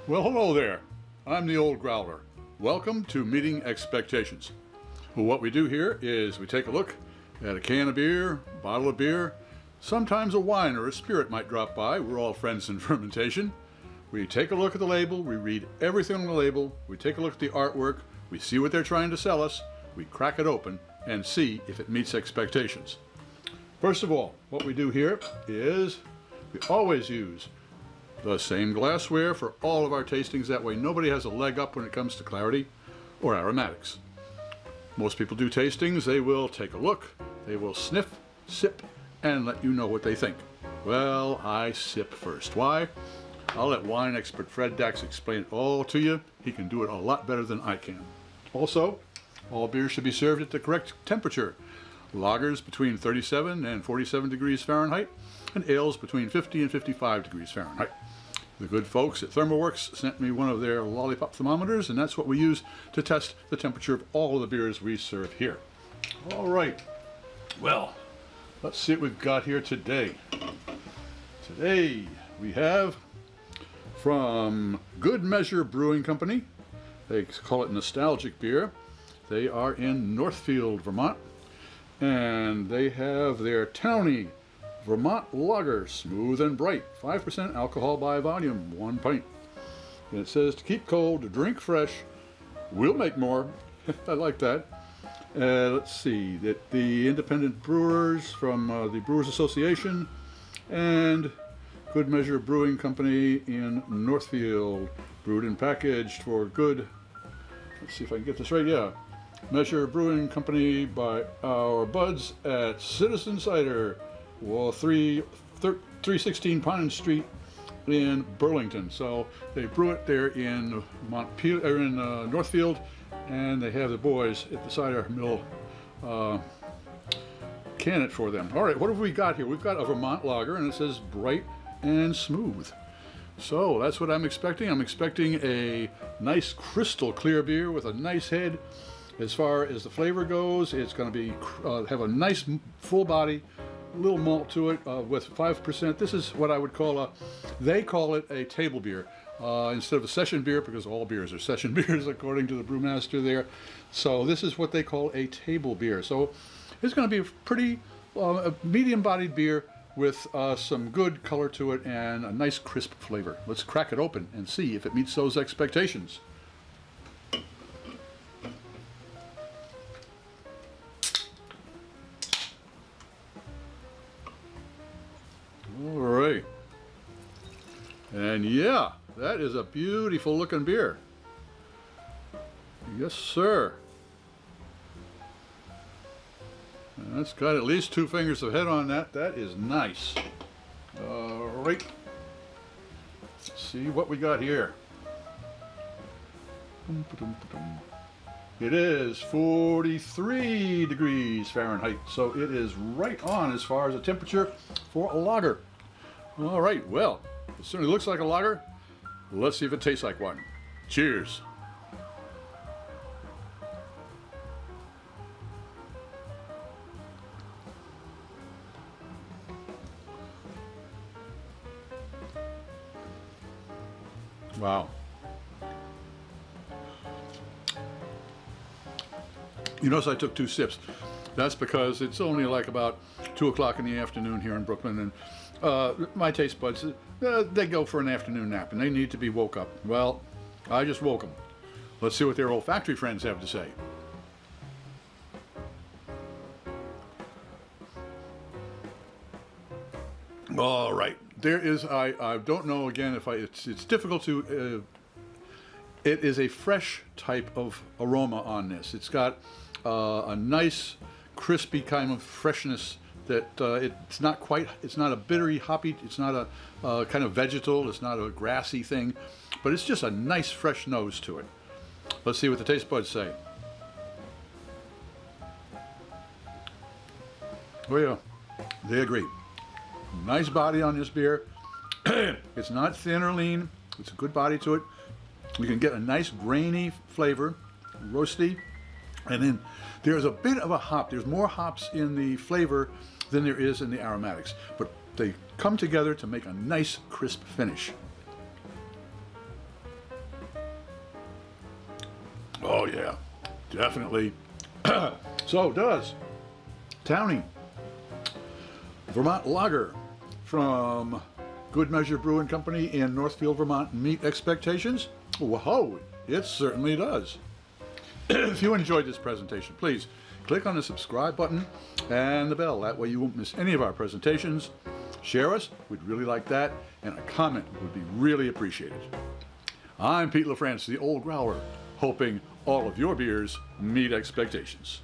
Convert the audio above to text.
Well, hello there. I'm the old Growler. Welcome to Meeting Expectations. Well, what we do here is we take a look at a can of beer, bottle of beer, sometimes a wine or a spirit might drop by. We're all friends in fermentation. We take a look at the label, we read everything on the label, we take a look at the artwork, we see what they're trying to sell us, we crack it open and see if it meets expectations. First of all, what we do here is we always use the same glassware for all of our tastings. That way nobody has a leg up when it comes to clarity or aromatics. Most people do tastings, they will take a look, they will sniff, sip, and let you know what they think. Well, I sip first. Why? I'll let wine expert Fred Dax explain it all to you. He can do it a lot better than I can. Also, all beers should be served at the correct temperature. Lagers between 37 and 47 degrees Fahrenheit, and ales between 50 and 55 degrees Fahrenheit. The good folks at ThermoWorks sent me one of their lollipop thermometers, and that's what we use to test the temperature of all of the beers we serve here. All right, well, let's see what we've got here today. Today we have from Good Measure Brewing Company. They call it nostalgic beer. They are in Northfield, Vermont, and they have their Townie Vermont Lager, smooth and bright, 5% alcohol by volume, 1 pint. And it says to keep cold, to drink fresh, we'll make more. I like that. Let's see, that the independent brewers from the Brewers Association and Good Measure Brewing Company in Northfield, brewed and packaged for good, let's see if I can get this right, yeah. Measure Brewing Company by our buds at Citizen Cider, 316 Pine Street in Burlington. So they brew it there in Northfield, and they have the boys at the cider mill can it for them. All right, what have we got here? We've got a Vermont lager, and it says bright and smooth. So that's what I'm expecting. I'm expecting a nice crystal clear beer with a nice head. As far as the flavor goes, it's going to be have a nice full body, little malt to it with 5%. This is what I would call they call it a table beer instead of a session beer, because all beers are session beers according to the brewmaster there. So this is what they call a table beer. So it's going to be a pretty medium-bodied beer with some good color to it and a nice crisp flavor. Let's crack it open and see if it meets those expectations. All right. And yeah, that is a beautiful looking beer. Yes, sir. And that's got at least 2 fingers of head on that. That is nice. All right. Let's see what we got here. It is 43 degrees Fahrenheit, so it is right on as far as the temperature for a lager. All right, well, it certainly looks like a lager. Let's see if it tastes like one. Cheers. Wow. You notice I took 2 sips. That's because it's only like about 2 o'clock in the afternoon here in Brooklyn, and my taste buds, they go for an afternoon nap, and they need to be woke up. Well, I just woke them. Let's see what their olfactory friends have to say. All right, there is, I don't know again if it's difficult to, it is a fresh type of aroma on this. It's got a nice, crispy kind of freshness that it's not a bittery, hoppy, it's not a kind of vegetal, it's not a grassy thing, but it's just a nice, fresh nose to it. Let's see what the taste buds say. Oh yeah, they agree. Nice body on this beer. It's not thin or lean. It's a good body to it. You can get a nice grainy flavor, roasty, and then there's a bit of a hop. There's more hops in the flavor than there is in the aromatics, but they come together to make a nice crisp finish. Oh yeah, definitely. So does Townie Vermont Lager from Good Measure Brewing Company in Northfield, Vermont meet expectations? Whoa, it certainly does. If you enjoyed this presentation, please click on the subscribe button and the bell. That way you won't miss any of our presentations. Share us, we'd really like that, and a comment would be really appreciated. I'm Pete LaFrance, the Old Growler, hoping all of your beers meet expectations.